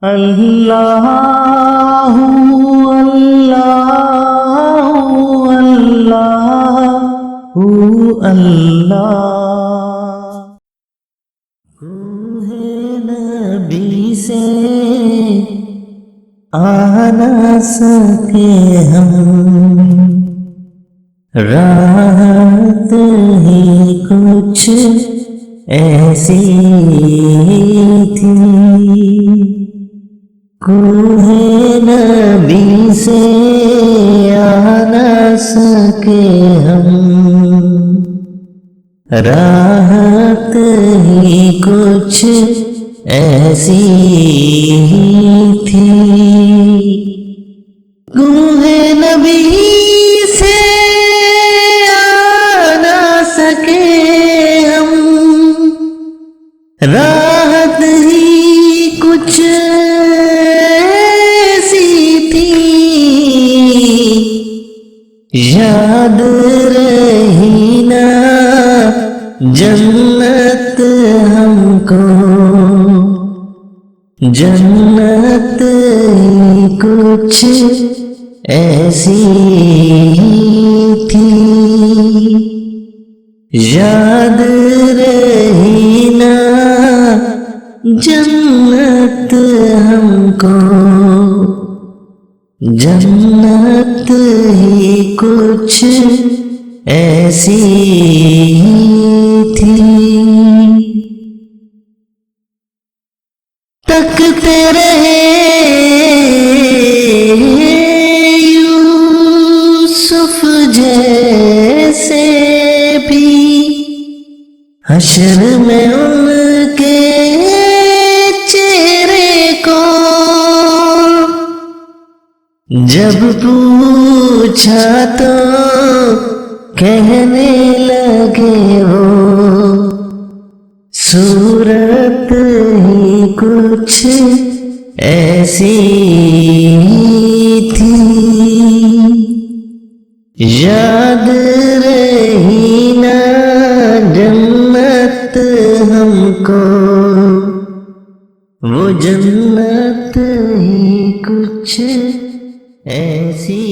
अल्लाहु अल्लाहु अल्लाहु अल्लाह। रूहे नबी से आ न सके हम, राहत ही कुछ ऐसी थी। रूहे नबी से आ न सके हम, राहत ही कुछ ऐसी थी। रूहे नबी से आ न सके हम, राहत ही कुछ ऐसी थी। याद रही ना जन्नत हमको, जन्नत ही कुछ ऐसी थी। याद रही ना जन्नत हमको, जन्नत ही कुछ ऐसी थी। तकते रहे यूसुफ जैसे भी, हश्र में उनके चेहरे को जब पूछा तो कहने लगे वो, सूरत ही कुछ ऐसी थी। याद रही ना जन्नत हमको, वो जन्नत ही कुछ ऐसी